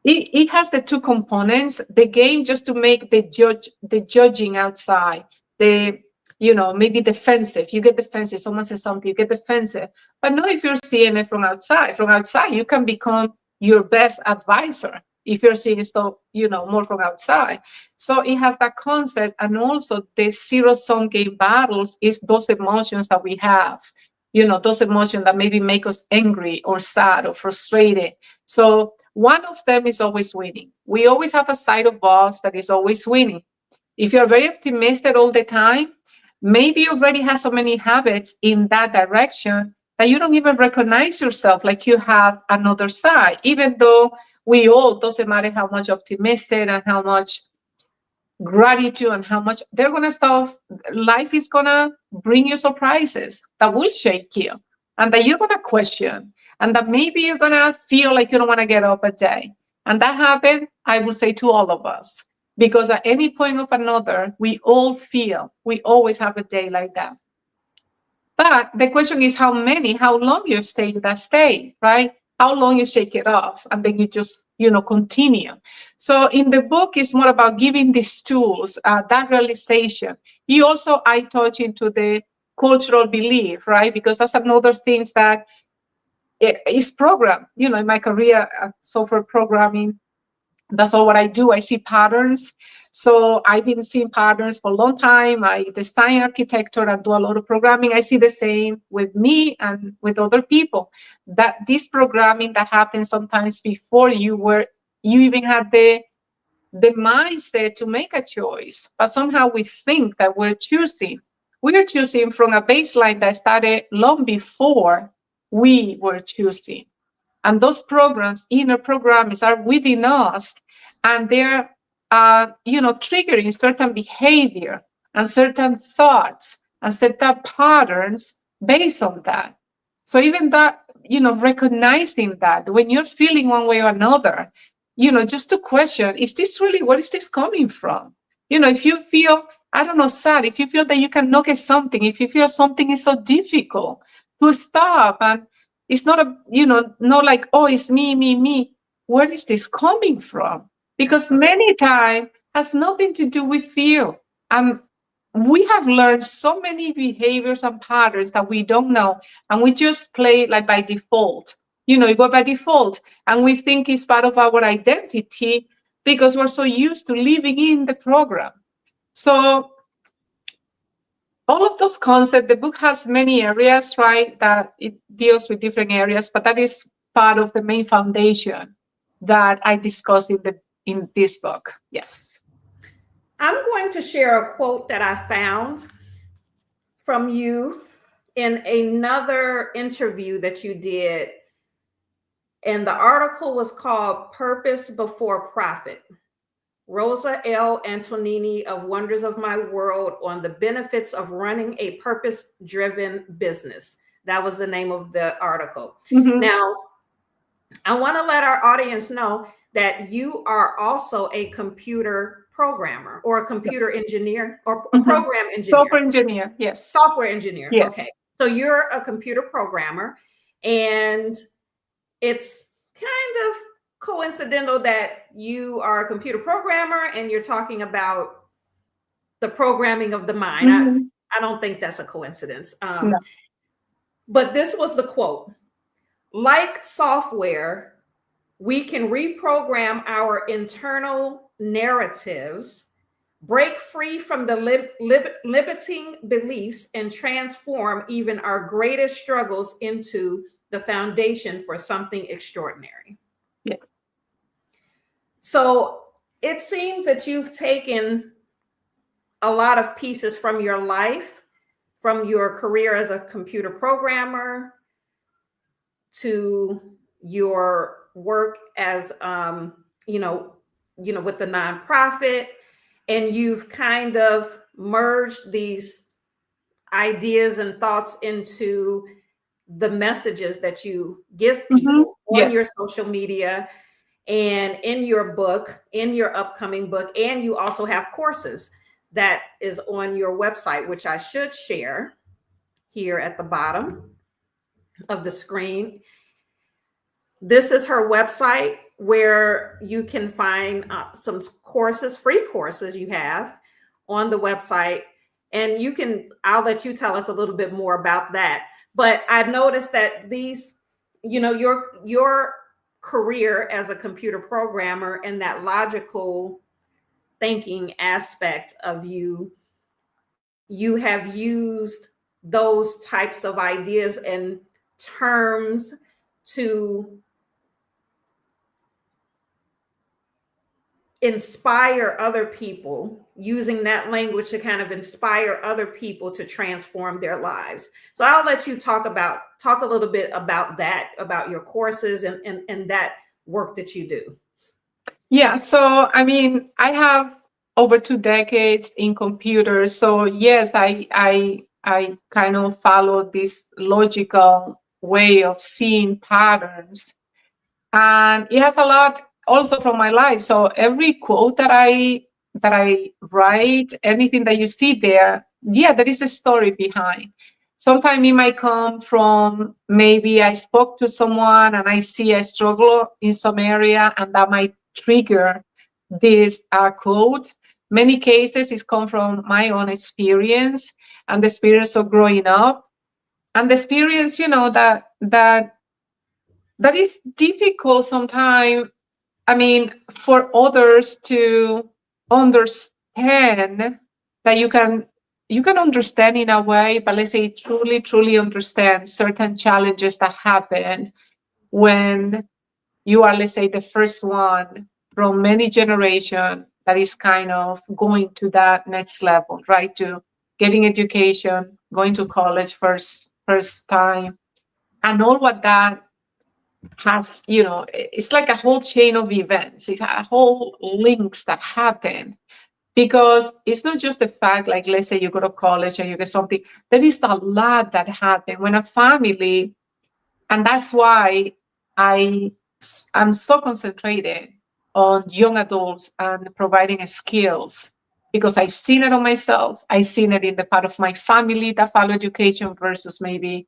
Speaker 3: it has the two components, the game just to make the judging outside, maybe defensive. You get defensive. Someone says something, you get defensive. But no, if you're seeing it from outside, you can become your best advisor if you're seeing stuff, more from outside. So it has that concept. And also the zero-sum game battles is those emotions that we have, those emotions that maybe make us angry or sad or frustrated. So One of them is always winning. We always have a side of us that is always winning. If you're very optimistic all the time, maybe you already have so many habits in that direction that you don't even recognize yourself like you have another side, even though we all, doesn't matter how much optimistic and how much gratitude and how much they're gonna stuff, life is gonna bring you surprises that will shake you and that you're gonna question, and that maybe you're gonna feel like you don't want to get up a day. And that happened, I would say, to all of us, because at any point of another, we all feel, we always have a day like that. But the question is how long you stay in that state, right? How long you shake it off and then you just, continue. So in the book, it's more about giving these tools, that realization. I touch into the cultural belief, right? Because that's another thing that is programmed, in my career, software programming. That's all what I do. I see patterns. So I've been seeing patterns for a long time. I design architecture and do a lot of programming. I see the same with me and with other people, that this programming that happens sometimes before you, where you even have the mindset to make a choice, but somehow we think that we're choosing. We are choosing from a baseline that started long before we were choosing. And those programs, inner programs, are within us, and they're, triggering certain behavior and certain thoughts and certain patterns based on that. So even that, recognizing that when you're feeling one way or another, just to question, is this really, where is this coming from? If you feel, I don't know, sad, if you feel that you cannot get something, if you feel something is so difficult, to stop. And it's not not like, oh, it's me. Where is this coming from? Because many times has nothing to do with you. And we have learned so many behaviors and patterns that we don't know. And we just play like by default. You go by default. And we think it's part of our identity because we're so used to living in the program. So all of those concepts, the book has many areas, right, that it deals with different areas, but that is part of the main foundation that I discuss in this book. Yes.
Speaker 1: I'm going to share a quote that I found from you in another interview that you did. And the article was called Purpose Before Profit. Rosa L. Antonini of Wonders of My World on the Benefits of Running a Purpose-Driven Business. That was the name of the article.
Speaker 3: Mm-hmm.
Speaker 1: Now, I want to let our audience know that you are also a computer programmer or a computer engineer or a program engineer.
Speaker 3: Software engineer, yes.
Speaker 1: Software engineer,
Speaker 3: yes.
Speaker 1: Okay. So you're a computer programmer, and it's kind of coincidental that you are a computer programmer and you're talking about the programming of the mind.
Speaker 3: Mm-hmm.
Speaker 1: I don't think that's a coincidence.
Speaker 3: No.
Speaker 1: But this was the quote. Like software, we can reprogram our internal narratives, break free from the limiting beliefs, and transform even our greatest struggles into the foundation for something extraordinary.
Speaker 3: Yeah.
Speaker 1: So it seems that you've taken a lot of pieces from your life, from your career as a computer programmer to your work as, with the nonprofit, and you've kind of merged these ideas and thoughts into the messages that you give people on your social media and in your book, in your upcoming book. And you also have courses that is on your website, which I should share here at the bottom of the screen. This is her website where you can find some courses, free courses you have on the website. And I'll let you tell us a little bit more about that. But I've noticed that these, your career as a computer programmer and that logical thinking aspect of you have used those types of ideas and terms to inspire other people, using that language to kind of inspire other people to transform their lives. So I'll let you talk a little bit about that, about your courses and that work that you do.
Speaker 3: Yeah, so I mean, I have over 2 decades in computers. So yes, I kind of follow this logical way of seeing patterns. And it has a lot also from my life. So every quote that I write, anything that you see there, yeah, there is a story behind. Sometimes it might come from maybe I spoke to someone and I see a struggle in some area, and that might trigger this quote. Many cases it's come from my own experience and the experience of growing up, and the experience, that is difficult sometimes. I mean, for others to understand that you can understand in a way, but let's say truly understand certain challenges that happen when you are, let's say, the first one from many generations that is kind of going to that next level, right? To getting education, going to college first time, and all what that has, it's like a whole chain of events. It's a whole links that happen, because it's not just the fact, like, let's say you go to college and you get something. There is a lot that happen when a family, and that's why I'm so concentrated on young adults and providing skills, because I've seen it on myself. I've seen it in the part of my family that follow education versus maybe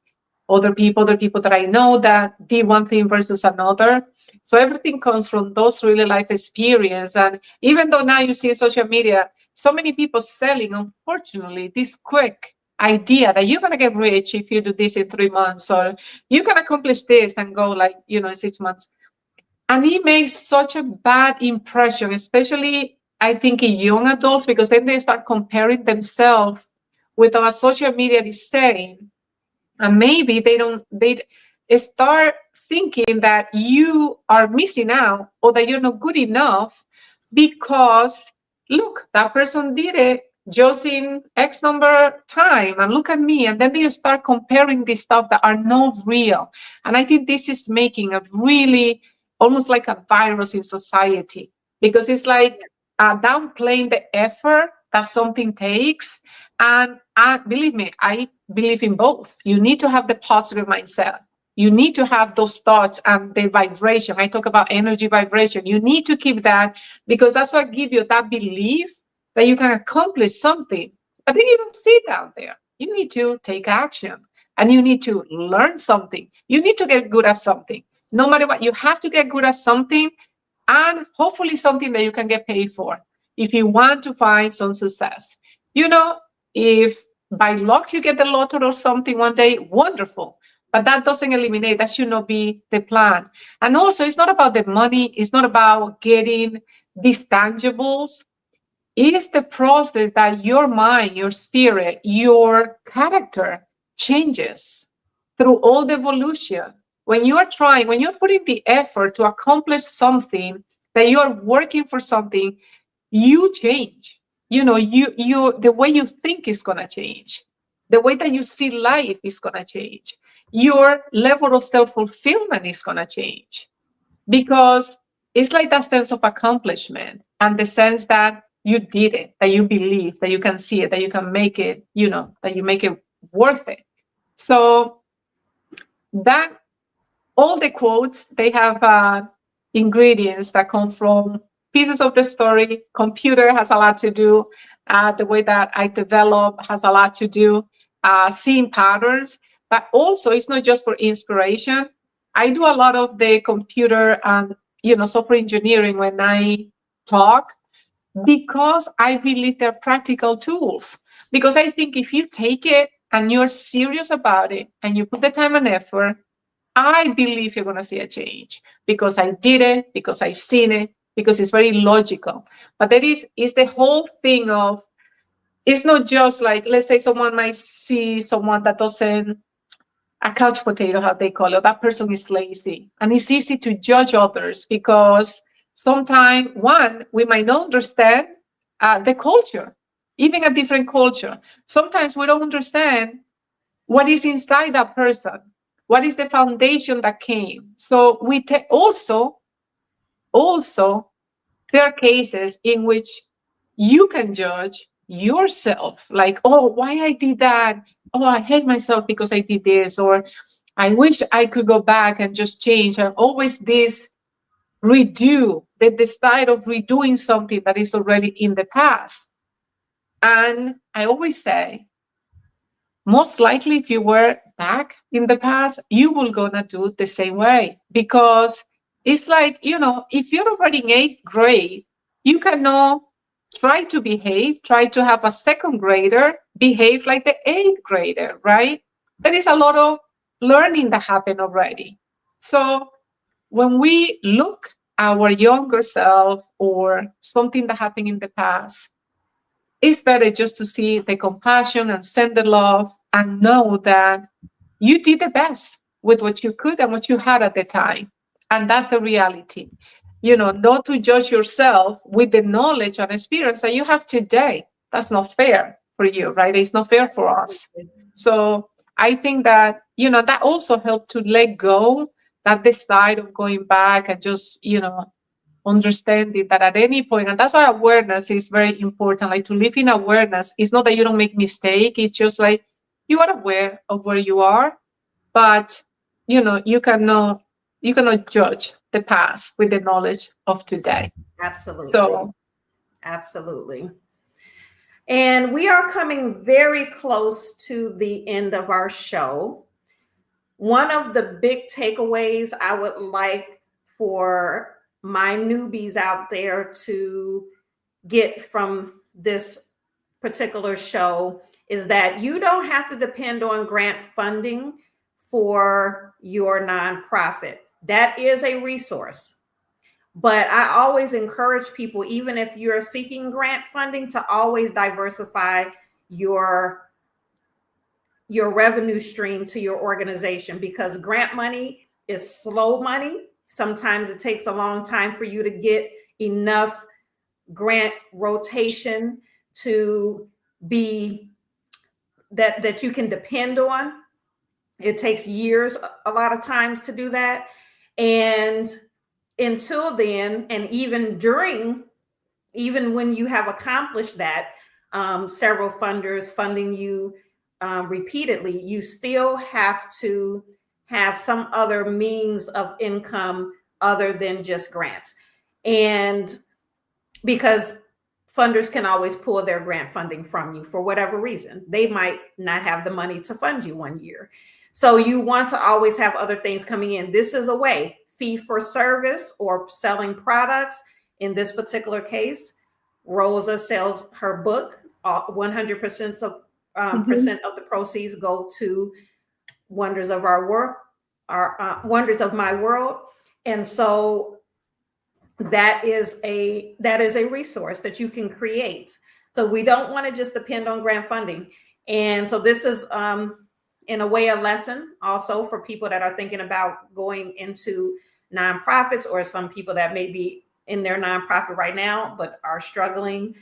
Speaker 3: other people that I know that did one thing versus another. So everything comes from those really life experience. And even though now you see in social media, so many people selling, unfortunately, this quick idea that you're going to get rich if you do this in 3 months, or you can accomplish this and go like, in 6 months. And it makes such a bad impression, especially I think in young adults, because then they start comparing themselves with what social media is saying. And maybe they start thinking that you are missing out or that you're not good enough because look, that person did it just in X number time, and look at me. And then they start comparing this stuff that are not real. And I think this is making a really almost like a virus in society, because it's like downplaying the effort that something takes. And believe me, I believe in both. You need to have the positive mindset. You need to have those thoughts and the vibration. I talk about energy vibration. You need to keep that, because that's what gives you that belief that you can accomplish something. But then you don't sit down there. You need to take action, and you need to learn something. You need to get good at something. No matter what, you have to get good at something, and hopefully something that you can get paid for if you want to find some success. If by luck you get the lottery or something one day, wonderful. But that doesn't eliminate, that should not be the plan. And also, it's not about the money. It's not about getting these tangibles. It is the process that your mind, your spirit, your character changes through all the evolution. When you're putting the effort to accomplish something, that you're working for something, you change. The way you think is going to change. The way that you see life is going to change. Your level of self-fulfillment is going to change, because it's like that sense of accomplishment and the sense that you did it, that you believe, that you can see it, that you can make it, that you make it worth it. So that all the quotes, they have ingredients that come from pieces of the story. Computer has a lot to do. The way that I develop has a lot to do. Seeing patterns, but also it's not just for inspiration. I do a lot of the computer and software engineering when I talk, because I believe they're practical tools. Because I think if you take it and you're serious about it and you put the time and effort, I believe you're going to see a change, because I did it, because I've seen it, because it's very logical. But there is the whole thing of, it's not just like, let's say someone might see someone that doesn't, a couch potato, how they call it, that person is lazy. And it's easy to judge others because Sometimes, one, we might not understand the culture, even a different culture. Sometimes we don't understand what is inside that person, what is the foundation that came. So we also there are cases in which you can judge yourself, like, oh, why I did that? Oh, I hate myself because I did this, or I wish I could go back and just change. And always this the desire of redoing something that is already in the past. And I always say, most likely if you were back in the past, you will gonna do the same way, because it's like, if you're already in 8th grade, you cannot try to have a second grader behave like the 8th grader, right? There is a lot of learning that happened already. So when we look our younger self or something that happened in the past, it's better just to see the compassion and send the love and know that you did the best with what you could and what you had at the time. And that's the reality. Not to judge yourself with the knowledge and experience that you have today. That's not fair for you, right? It's not fair for us. So I think that, that also helped to let go that desire of going back and just, understanding that at any point, and that's why awareness is very important. Like, to live in awareness, it's not that you don't make mistake. It's just like you are aware of where you are, but you cannot judge the past with the knowledge of today.
Speaker 1: Absolutely.
Speaker 3: So
Speaker 1: absolutely. And we are coming very close to the end of our show. One of the big takeaways I would like for my newbies out there to get from this particular show is that you don't have to depend on grant funding for your nonprofit. That is a resource. But I always encourage people, even if you're seeking grant funding, to always diversify your revenue stream to your organization, because grant money is slow money. Sometimes it takes a long time for you to get enough grant rotation to be that you can depend on. It takes years a lot of times to do that. And until then, and even when you have accomplished that, several funders funding you repeatedly, you still have to have some other means of income other than just grants. And because funders can always pull their grant funding from you for whatever reason. They might not have the money to fund you one year. So you want to always have other things coming in. This is a way, fee for service or selling products. In this particular case, Rosa sells her book. 100% of the proceeds go to Wonders of Our Work, Wonders of My World. And so that is a resource that you can create. So we don't want to just depend on grant funding. And so this is in a way a lesson also for people that are thinking about going into nonprofits, or some people that may be in their nonprofit right now but are struggling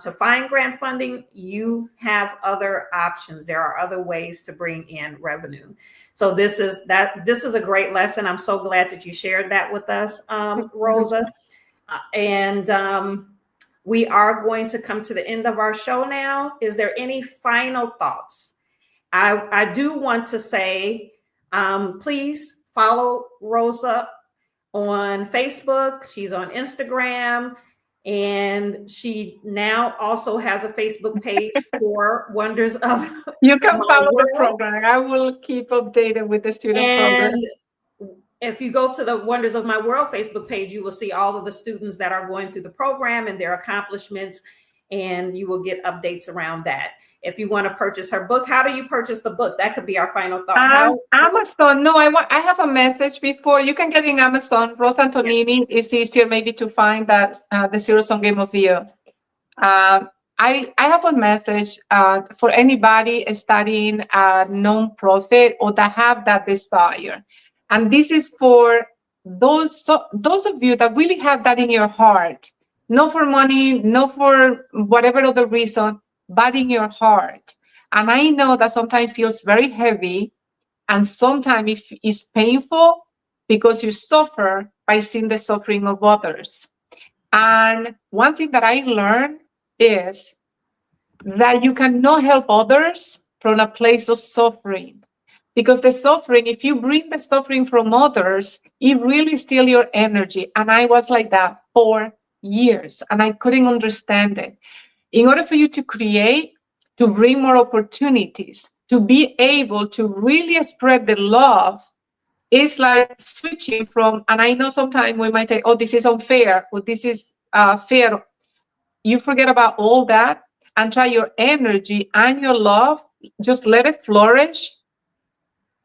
Speaker 1: to find grant funding. You have other options. There are other ways to bring in revenue. So this is a great lesson. I'm so glad that you shared that with us, Rosa. And we are going to come to the end of our show now. Is there any final thoughts? I do want to say, please follow Rosa on Facebook. She's on Instagram, and she now also has a Facebook page for Wonders of
Speaker 3: you can
Speaker 1: My
Speaker 3: follow
Speaker 1: World.
Speaker 3: the program. I will keep updated with the student program.
Speaker 1: And if you go to the Wonders of My World Facebook page, you will see all of the students that are going through the program and their accomplishments, and you will get updates around that. If you want to purchase her book, how do you purchase the book? That could be our final thought.
Speaker 3: Amazon. No, I have a message before. You can get in Amazon. Rosa Antonini is easier maybe to find that the Zero Sum Game of the Year. I have a message for anybody studying a nonprofit or that have that desire. And this is for those of you that really have that in your heart, not for money, not for whatever other reason, but in your heart. And I know that sometimes feels very heavy, and sometimes it's painful because you suffer by seeing the suffering of others. And one thing that I learned is that you cannot help others from a place of suffering. Because the suffering, if you bring the suffering from others, it really steals your energy. And I was like that for years, and I couldn't understand it. In order for you to create, to bring more opportunities, to be able to really spread the love, it's like switching from, and I know sometimes we might say, oh, this is unfair, or this is fair. You forget about all that and try your energy and your love, just let it flourish.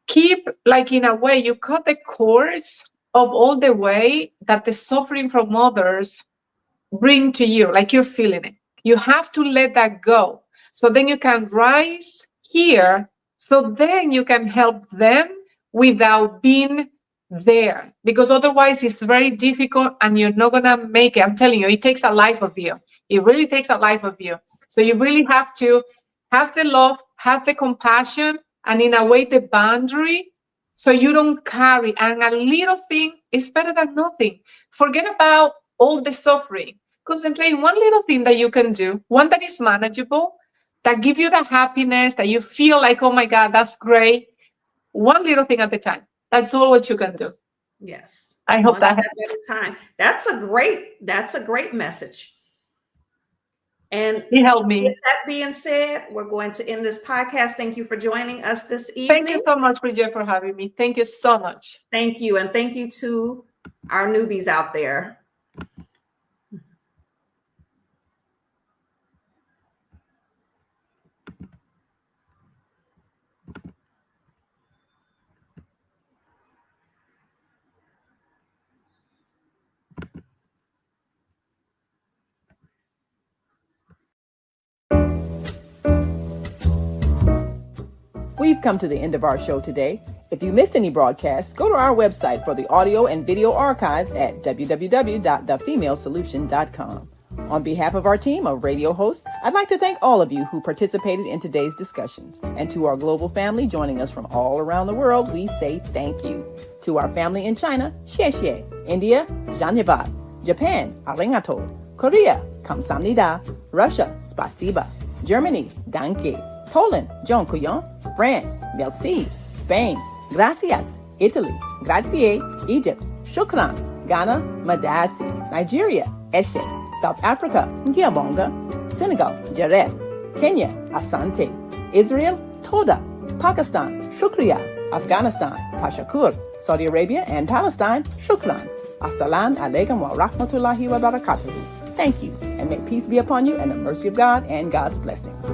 Speaker 3: Keep, like, in a way, you cut the cords of all the way that the suffering from others bring to you, like you're feeling it. You have to let that go. So then you can rise here. So then you can help them without being there. Because otherwise it's very difficult and you're not going to make it. I'm telling you, it takes a life of you. It really takes a life of you. So you really have to have the love, have the compassion, and in a way, the boundary, so you don't carry. And a little thing is better than nothing. Forget about all the suffering. Concentrate on one little thing that you can do, one that is manageable, that give you the happiness, that you feel like, oh my God, that's great. One little thing at a time. That's all what you can do.
Speaker 1: Yes.
Speaker 3: I hope
Speaker 1: One
Speaker 3: that
Speaker 1: step
Speaker 3: helps.
Speaker 1: at a time. That's a great message. And
Speaker 3: It helped me.
Speaker 1: with that being said, we're going to end this podcast. Thank you for joining us this evening.
Speaker 3: Thank you so much, Bridget, for having me. Thank you so much.
Speaker 1: Thank you. And thank you to our newbies out there.
Speaker 2: We've come to the end of our show today. If you missed any broadcasts, go to our website for the audio and video archives at www.thefemalesolution.com. On behalf of our team of radio hosts, I'd like to thank all of you who participated in today's discussions. And to our global family joining us from all around the world, we say thank you. To our family in China, xie xie. India, Dhanyavad. Japan, arigato. Korea, kamsamnida. Russia, spasiba. Germany, danke. Poland, dziękuję. France, merci. Spain, gracias. Italy, grazie. Egypt, shukran. Ghana, madasi. Nigeria, eshe. South Africa, ngiyabonga. Senegal, jaref. Kenya, asante. Israel, toda. Pakistan, shukriya. Afghanistan, tashakur. Saudi Arabia and Palestine, shukran. Assalamu alaikum wa rahmatullahi wa barakatuhu. Thank you, and may peace be upon you and the mercy of God and God's blessings.